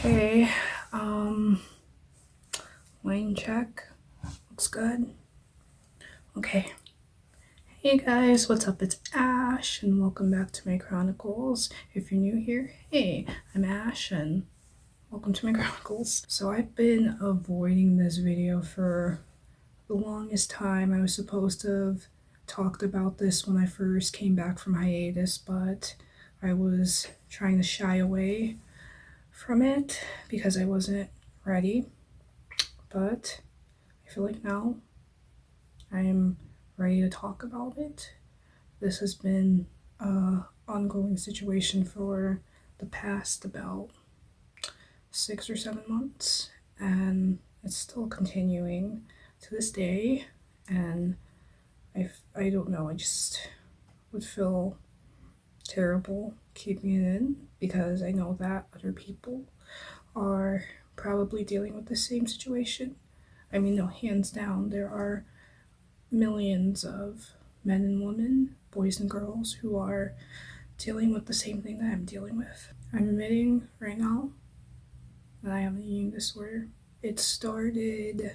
Okay, line check. Looks good. Okay. Hey guys, what's up? It's Ash, and welcome back to my Chronicles. If you're new here, hey, I'm Ash, and welcome to my Chronicles. So I've been avoiding this video for the longest time. I was supposed to have talked about this when I first came back from hiatus, but I was trying to shy away from it because I wasn't ready. But I feel like now I'm ready to talk about it. This has been an ongoing situation for the past about 6 or 7 months, and it's still continuing to this day. And I don't know, I just would feel terrible keeping it in because I know that other people are probably dealing with the same situation. I mean, no, hands down, there are millions of men and women, boys and girls, who are dealing with the same thing that I'm dealing with. I'm admitting right now that I have an eating disorder. It started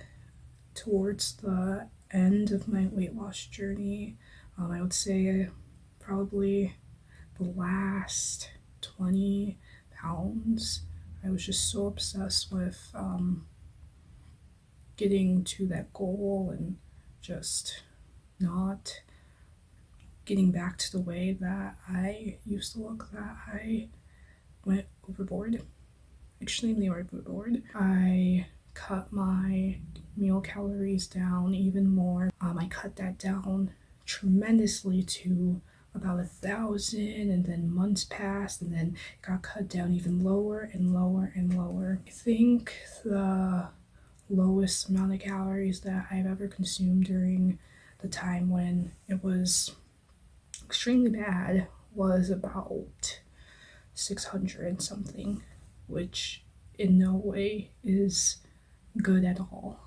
towards the end of my weight loss journey. I would say probably the last 20 pounds. I was just so obsessed with getting to that goal and just not getting back to the way that I used to look, that I went overboard, extremely overboard. I cut my meal calories down even more. I cut that down tremendously to about 1,000, and then months passed, and then it got cut down even lower and lower and lower. I think the lowest amount of calories that I've ever consumed during the time when it was extremely bad was about 600 something, which in no way is good at all.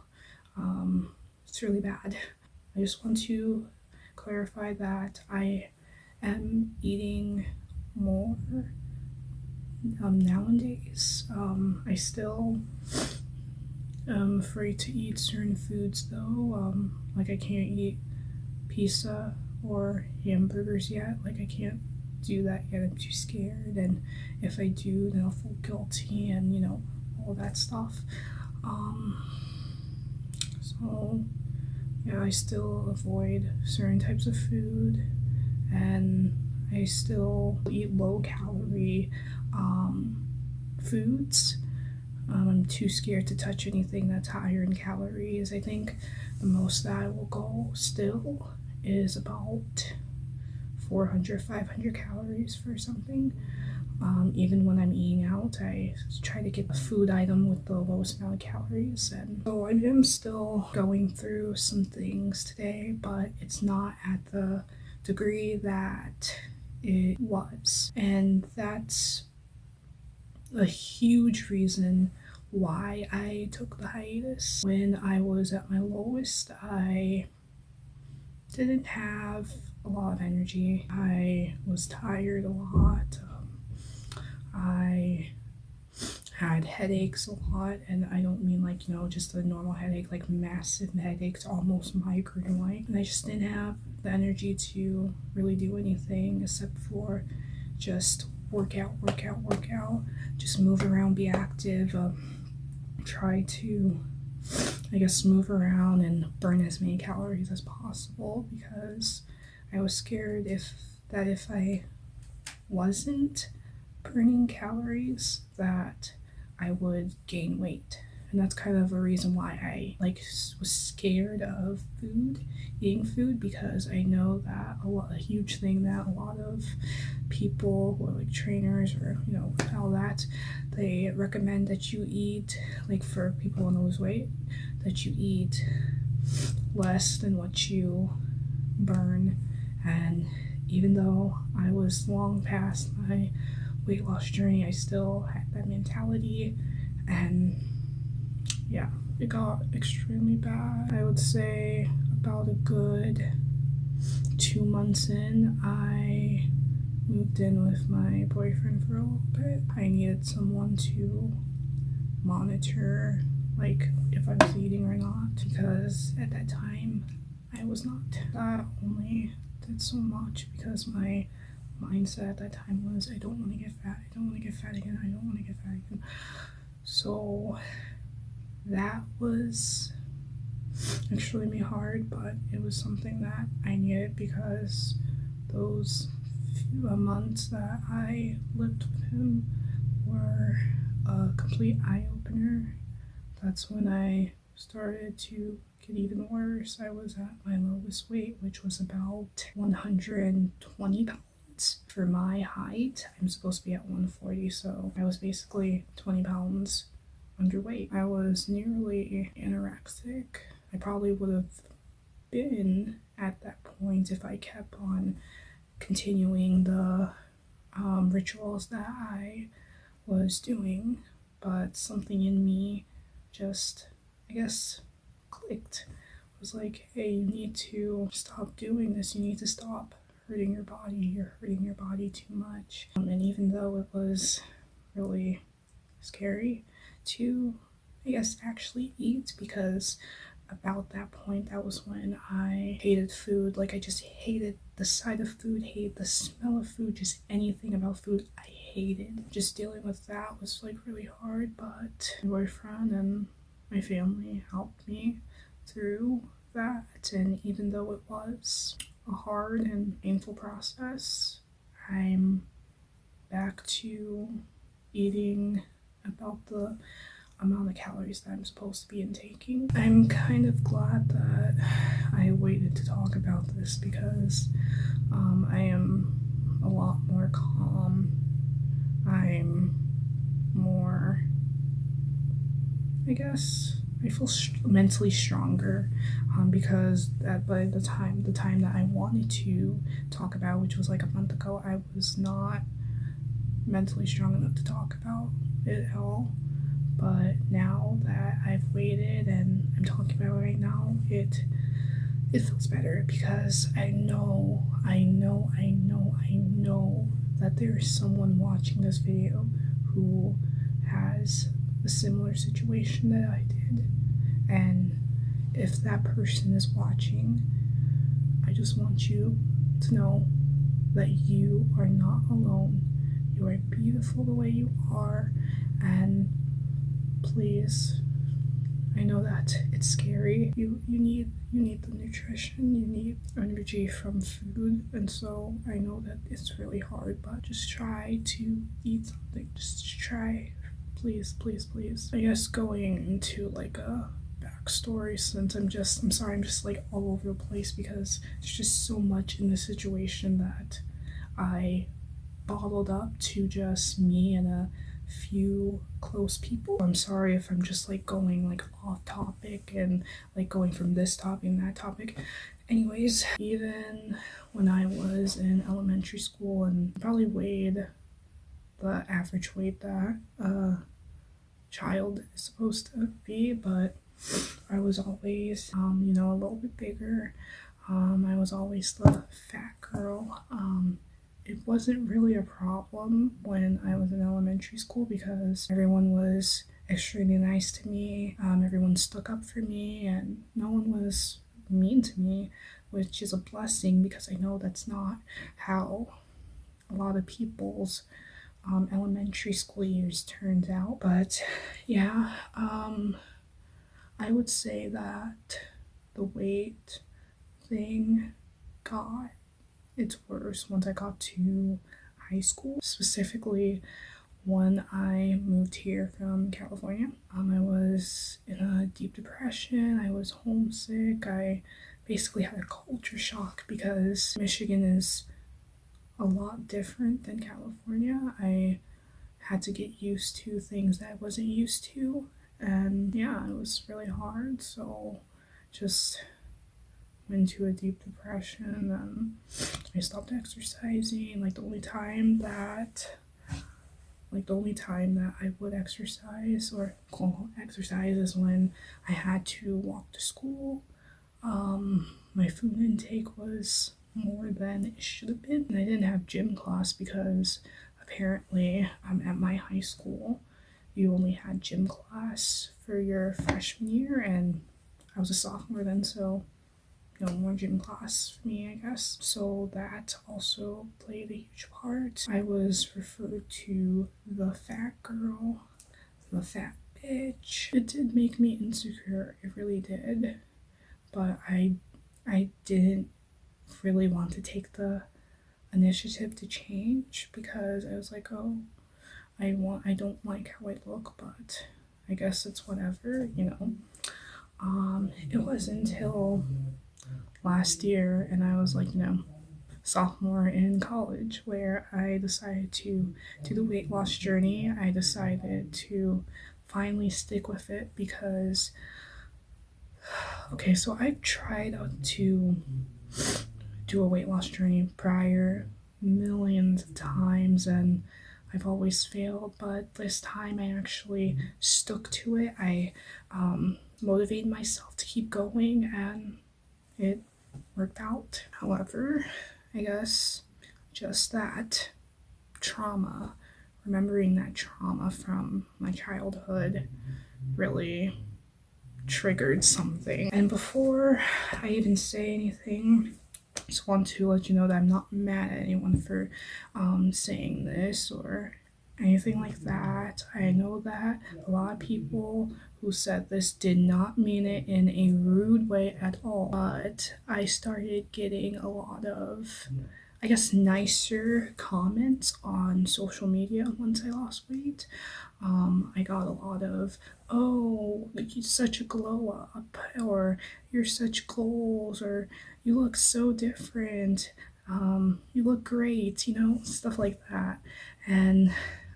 It's really bad. I just want to clarify that I am eating more nowadays. I still am afraid to eat certain foods though. Like I can't eat pizza or hamburgers yet. Like I can't do that yet. I'm too scared, and if I do, then I'll feel guilty and all that stuff. So yeah, I still avoid certain types of food, and I still eat low calorie foods. I'm too scared to touch anything that's higher in calories. I think the most that I will go still is about 400, 500 calories for something. Even when I'm eating out, I try to get a food item with the lowest amount of calories. And so I am still going through some things today, but it's not at the degree that it was. And that's a huge reason why I took the hiatus. When I was at my lowest, I didn't have a lot of energy. I was tired a lot. I had headaches a lot, and I don't mean like just a normal headache, like massive headaches, almost migraine-like. And I just didn't have the energy to really do anything except for just work out, just move around, be active, try to move around and burn as many calories as possible, because I was scared if I wasn't burning calories that I would gain weight. And that's kind of a reason why I was scared of eating food, because I know that a huge thing that a lot of people who are like trainers or all that, they recommend that you eat, like for people who want to lose weight, that you eat less than what you burn. And even though I was long past my weight loss journey, I still had that mentality, and yeah, it got extremely bad. I would say about a good 2 months in, I moved in with my boyfriend for a little bit. I needed someone to monitor like if I was eating or not, because at that time I was not. That only did so much because my mindset at that time was, I don't want to get fat, I don't want to get fat again, I don't want to get fat again. So that was extremely hard, but it was something that I needed, because those few months that I lived with him were a complete eye-opener. That's when I started to get even worse. I was at my lowest weight, which was about 120 pounds. For my height, I'm supposed to be at 140, so I was basically 20 pounds underweight. I was nearly anorexic. I probably would have been at that point if I kept on continuing the rituals that I was doing, but something in me just, I guess, clicked. It was like, hey, you need to stop doing this, you need to stop hurting your body, you're hurting your body too much. And even though it was really scary to, I guess, actually eat, because about that point, that was when I hated food. Like, I just hated the sight of food, hated the smell of food, just anything about food I hated. Just dealing with that was like really hard, but my boyfriend and my family helped me through that. And even though it was a hard and painful process, I'm back to eating about the amount of calories that I'm supposed to be intaking. I'm kind of glad that I waited to talk about this, because I am a lot more calm. I'm more, I guess, I feel mentally stronger, because by the time that I wanted to talk about, which was like a month ago, I was not mentally strong enough to talk about it at all. But now that I've waited and I'm talking about it right now, it feels better, because I know that there is someone watching this video who has a similar situation that I did. And if that person is watching, I just want you to know that you are not alone. You are beautiful the way you are, and please, I know that it's scary. You need the nutrition, you need energy from food, and so I know that it's really hard, but just try to eat something. Just try, please, please, please. I guess going into like a backstory, since I'm sorry, I'm just like all over the place, because there's just so much in this situation that I bottled up to just me and a few close people. I'm sorry if I'm just like going like off topic and like going from this topic and that topic. Anyways, even when I was in elementary school, and probably weighed the average weight that a child is supposed to be, but I was always a little bit bigger. I was always the fat girl. It wasn't really a problem when I was in elementary school, because everyone was extremely nice to me. Everyone stuck up for me, and no one was mean to me, which is a blessing, because I know that's not how a lot of people's elementary school years turned out. But yeah, I would say that the weight thing got it's worse once I got to high school, specifically when I moved here from California. I was in a deep depression, I was homesick, I basically had a culture shock, because Michigan is a lot different than California. I had to get used to things that I wasn't used to, and yeah, it was really hard, so just into a deep depression, and I stopped exercising. The only time that I would exercise, or quote unquote exercise, is when I had to walk to school. My food intake was more than it should have been, and I didn't have gym class, because apparently at my high school you only had gym class for your freshman year, and I was a sophomore then, so no more gym class for me, I guess. So that also played a huge part. I was referred to the fat girl, the fat bitch. It did make me insecure, it really did. But I didn't really want to take the initiative to change because I was like, oh, I don't like how I look, but I guess it's whatever, you know. It wasn't until last year, and I was like, you know, sophomore in college, where I decided to do the weight loss journey. I decided to finally stick with it because, okay, so I've tried to do a weight loss journey prior millions of times, and I've always failed, but this time I actually stuck to it. I motivated myself to keep going, and it worked out. However, I guess just that trauma, remembering that trauma from my childhood, really triggered something. And before I even say anything, I just want to let you know that I'm not mad at anyone for saying this or anything like that. I know that a lot of people who said this did not mean it in a rude way at all, but I started getting a lot of, I guess, nicer comments on social media once I lost weight. I got a lot of, oh, you're such a glow up, or you're such goals, or you look so different, you look great, you know, stuff like that. And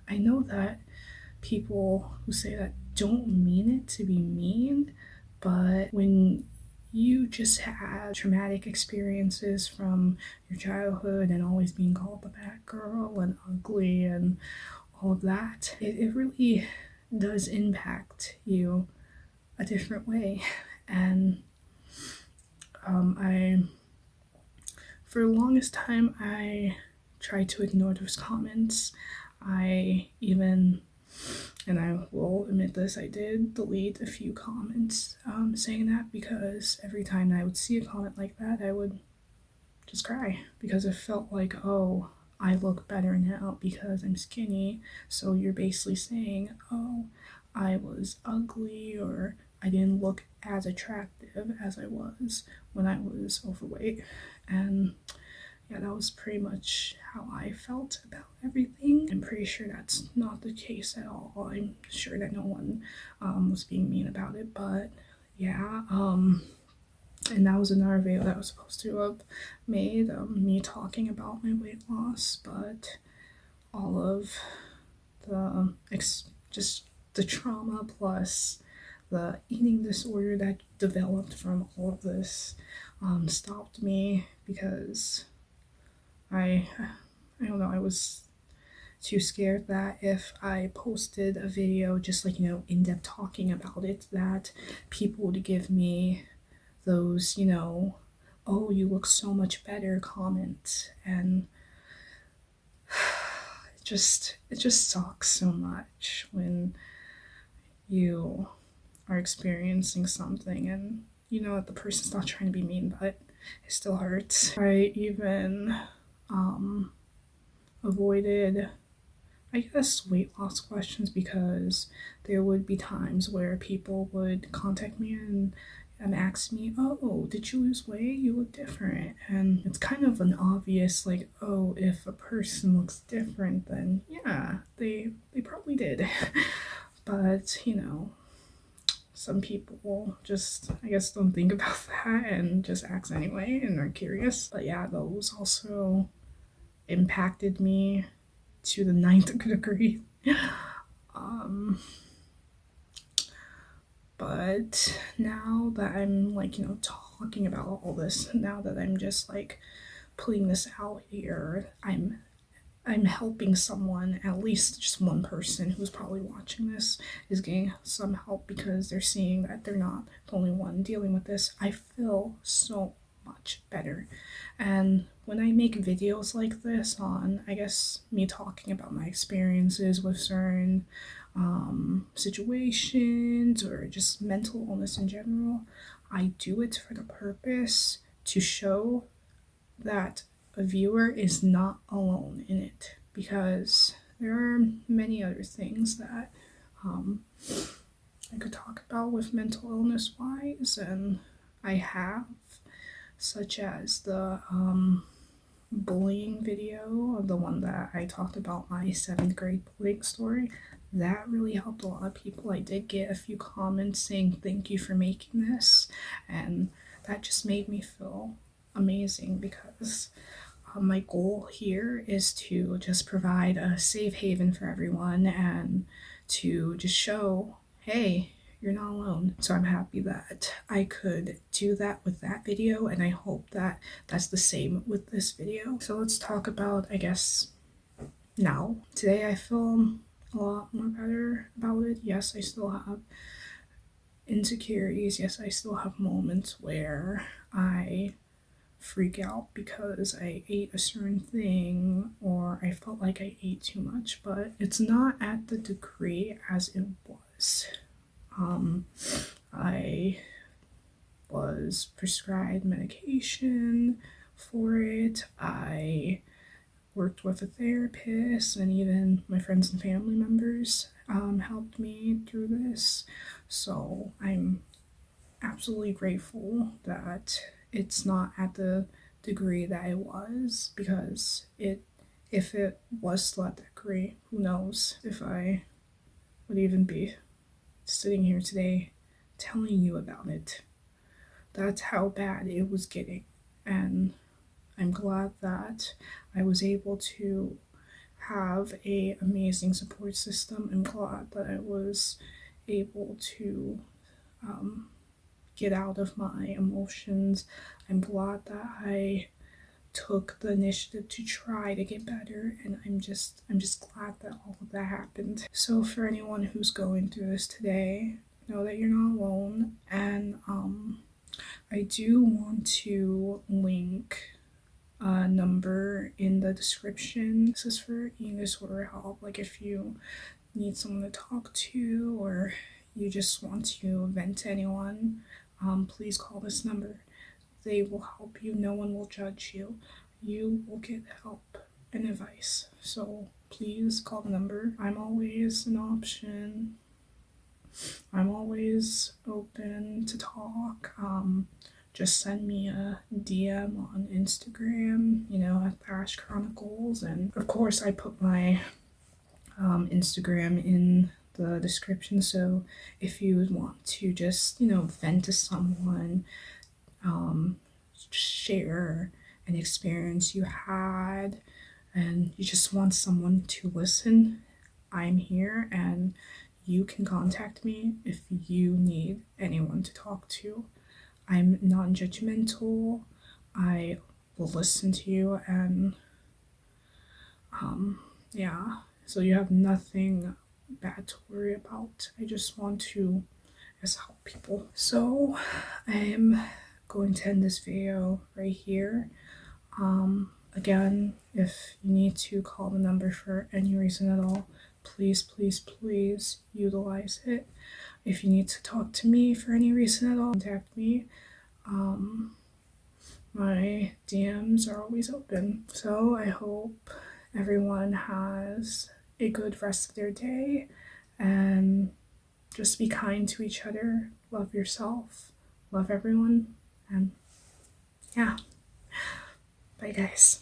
I know that people who say that don't mean it to be mean, but when you just have traumatic experiences from your childhood and always being called the bad girl and ugly and all of that, it really does impact you a different way. And for the longest time, I tried to ignore those comments. I will admit this, I did delete a few comments saying that, because every time I would see a comment like that, I would just cry, because it felt like, oh, I look better now because I'm skinny, so you're basically saying, oh, I was ugly, or I didn't look as attractive as I was when I was overweight. And yeah, that was pretty much how I felt about everything. I'm pretty sure that's not the case at all. I'm sure that no one was being mean about it, but yeah, and that was another video that was supposed to have made me talking about my weight loss, but all of the just the trauma plus the eating disorder that developed from all of this stopped me, because I don't know, I was too scared that if I posted a video just like, you know, in-depth talking about it, that people would give me those, you know, oh, you look so much better comments. And it just sucks so much when you are experiencing something and you know that the person's not trying to be mean, but it still hurts. I even avoided, I guess, weight loss questions, because there would be times where people would contact me and ask me, oh, did you lose weight? You look different. And it's kind of an obvious, like, oh, if a person looks different, then yeah, they probably did. But, you know, some people just, I guess, don't think about that and just ask anyway and are curious. But yeah, those also impacted me to the 9th degree. But now that I'm like, you know, talking about all this, now that I'm just like putting this out here, I'm helping someone, at least just one person who's probably watching this is getting some help, because they're seeing that they're not the only one dealing with this. I feel so much better. And when I make videos like this on, I guess, me talking about my experiences with certain situations or just mental illness in general. I do it for the purpose to show that a viewer is not alone in it, because there are many other things that I could talk about with mental illness wise, and I have, such as the bullying video, the one that I talked about my 7th grade bullying story. That really helped a lot of people. I did get a few comments saying thank you for making this, and that just made me feel amazing, because my goal here is to just provide a safe haven for everyone and to just show, hey, you're not alone. So I'm happy that I could do that with that video, and I hope that that's the same with this video. So let's talk about, I guess, now. Today I feel a lot more better about it. Yes, I still have insecurities. Yes, I still have moments where I freak out because I ate a certain thing or I felt like I ate too much, but it's not at the degree as it was. I was prescribed medication for it. I worked with a therapist, and even my friends and family members helped me through this. So I'm absolutely grateful that it's not at the degree that it was, because if it was still at that degree, who knows if I would even be sitting here today telling you about it. That's how bad it was getting, and I'm glad that I was able to have a amazing support system. I'm glad that I was able to get out of my emotions. I'm glad that I took the initiative to try to get better, and I'm just glad that all of that happened. So for anyone who's going through this today, know that you're not alone, and I do want to link a number in the description. This is for eating disorder help. Like if you need someone to talk to or you just want to vent to anyone, please call this number. They will help you. No one will judge you. You will get help and advice. So please call the number. I'm always an option. I'm always open to talk. Just send me a DM on Instagram, at theashchronicle. And of course, I put my Instagram in the description. So if you would want to just, vent to someone, share an experience you had, and you just want someone to listen, I'm here, and you can contact me if you need anyone to talk to. I'm non-judgmental. I will listen to you, and so you have nothing bad to worry about. I just want to help people. So I'm going to end this video right here. Again, if you need to call the number for any reason at all, please utilize it. If you need to talk to me for any reason at all, contact me. My DMs are always open. So I hope everyone has a good rest of their day, and just be kind to each other, love yourself, love everyone, and yeah. Bye guys.